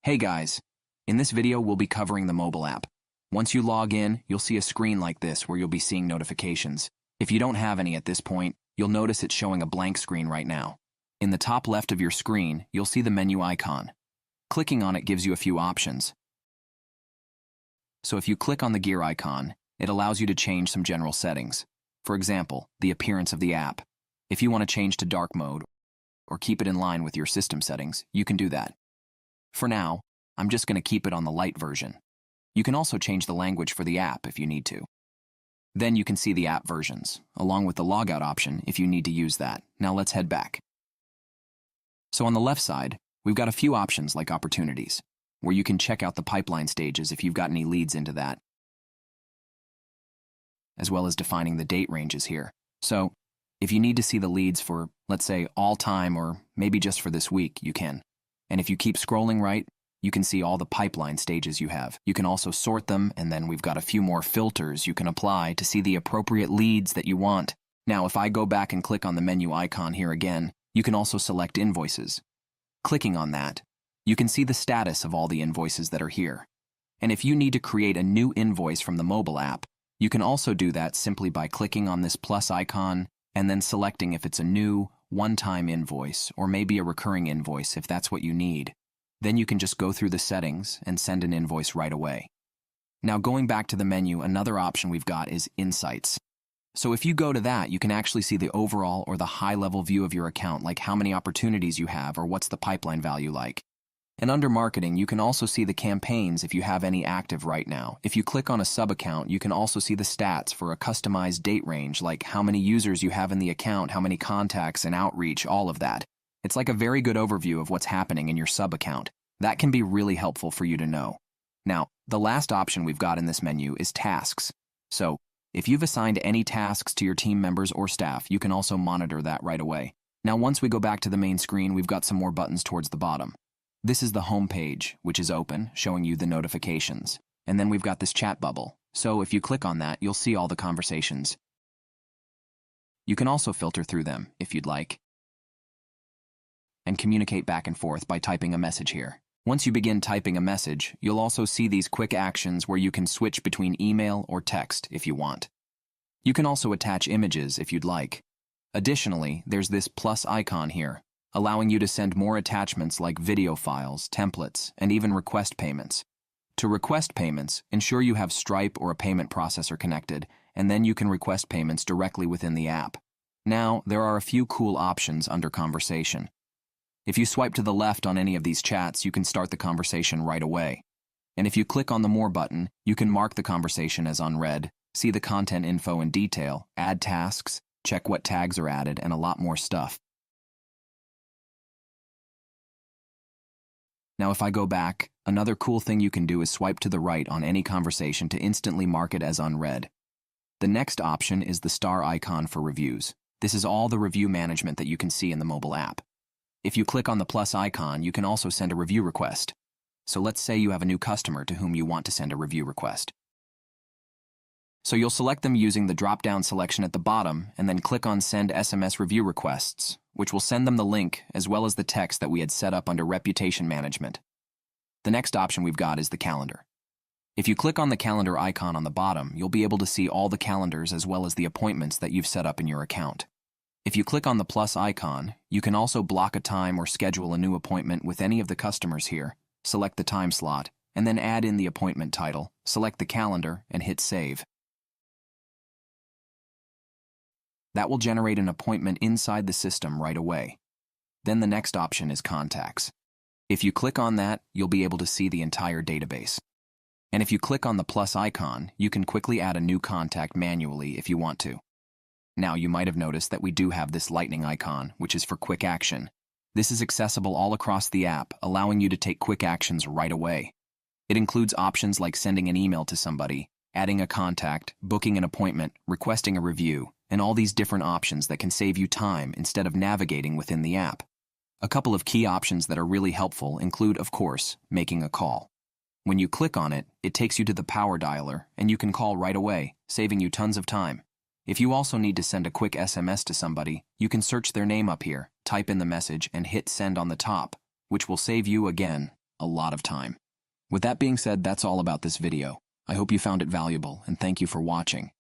Hey guys, in this video we'll be covering the mobile app. Once you log in, you'll see a screen like this where you'll be seeing notifications. If you don't have any at this point, you'll notice it's showing a blank screen right now. In the top left of your screen, you'll see the menu icon. Clicking on it gives you a few options. So if you click on the gear icon, it allows you to change some general settings. For example, the appearance of the app. If you want to change to dark mode or keep it in line with your system settings, you can do that. For now, I'm just going to keep it on the light version. You can also change the language for the app if you need to. Then you can see the app versions, along with the logout option if you need to use that. Now let's head back. So on the left side, we've got a few options like opportunities, where you can check out the pipeline stages if you've got any leads into that, as well as defining the date ranges here. So if you need to see the leads for, let's say, all time or maybe just for this week, you can. And if you keep scrolling right, you can see all the pipeline stages you have. You can also sort them, and then we've got a few more filters you can apply to see the appropriate leads that you want. Now, if I go back and click on the menu icon here again, you can also select invoices. Clicking on that, you can see the status of all the invoices that are here. And if you need to create a new invoice from the mobile app, you can also do that simply by clicking on this plus icon and then selecting if it's a new, one-time invoice or maybe a recurring invoice if that's what you need. Then you can just go through the settings and send an invoice right away. Now going back to the menu, another option we've got is Insights. So if you go to that, you can actually see the overall or the high-level view of your account, like how many opportunities you have or what's the pipeline value like. And under Marketing, you can also see the campaigns if you have any active right now. If you click on a sub-account, you can also see the stats for a customized date range, like how many users you have in the account, how many contacts and outreach, all of that. It's like a very good overview of what's happening in your sub-account. That can be really helpful for you to know. Now, the last option we've got in this menu is Tasks. So, if you've assigned any tasks to your team members or staff, you can also monitor that right away. Now, once we go back to the main screen, we've got some more buttons towards the bottom. This is the home page, which is open, showing you the notifications. And then we've got this chat bubble. So if you click on that, you'll see all the conversations. You can also filter through them, if you'd like, and communicate back and forth by typing a message here. Once you begin typing a message, you'll also see these quick actions where you can switch between email or text if you want. You can also attach images if you'd like. Additionally, there's this plus icon here, allowing you to send more attachments like video files, templates, and even request payments. To request payments, ensure you have Stripe or a payment processor connected, and then you can request payments directly within the app. Now, there are a few cool options under Conversation. If you swipe to the left on any of these chats, you can start the conversation right away. And if you click on the More button, you can mark the conversation as unread, see the content info in detail, add tasks, check what tags are added, and a lot more stuff. Now if I go back, another cool thing you can do is swipe to the right on any conversation to instantly mark it as unread. The next option is the star icon for reviews. This is all the review management that you can see in the mobile app. If you click on the plus icon, you can also send a review request. So let's say you have a new customer to whom you want to send a review request. So you'll select them using the drop-down selection at the bottom and then click on Send SMS Review Requests, which will send them the link as well as the text that we had set up under Reputation Management. The next option we've got is the calendar. If you click on the calendar icon on the bottom, you'll be able to see all the calendars as well as the appointments that you've set up in your account. If you click on the plus icon, you can also block a time or schedule a new appointment with any of the customers here, select the time slot, and then add in the appointment title, select the calendar, and hit Save. That will generate an appointment inside the system right away. Then the next option is Contacts. If you click on that, you'll be able to see the entire database. And if you click on the plus icon, you can quickly add a new contact manually if you want to. Now, you might have noticed that we do have this lightning icon, which is for quick action. This is accessible all across the app, allowing you to take quick actions right away. It includes options like sending an email to somebody, adding a contact, booking an appointment, requesting a review, and all these different options that can save you time instead of navigating within the app. A couple of key options that are really helpful include, of course, making a call. When you click on it, it takes you to the power dialer, and you can call right away, saving you tons of time. If you also need to send a quick SMS to somebody, you can search their name up here, type in the message, and hit Send on the top, which will save you, again, a lot of time. With that being said, that's all about this video. I hope you found it valuable, and thank you for watching.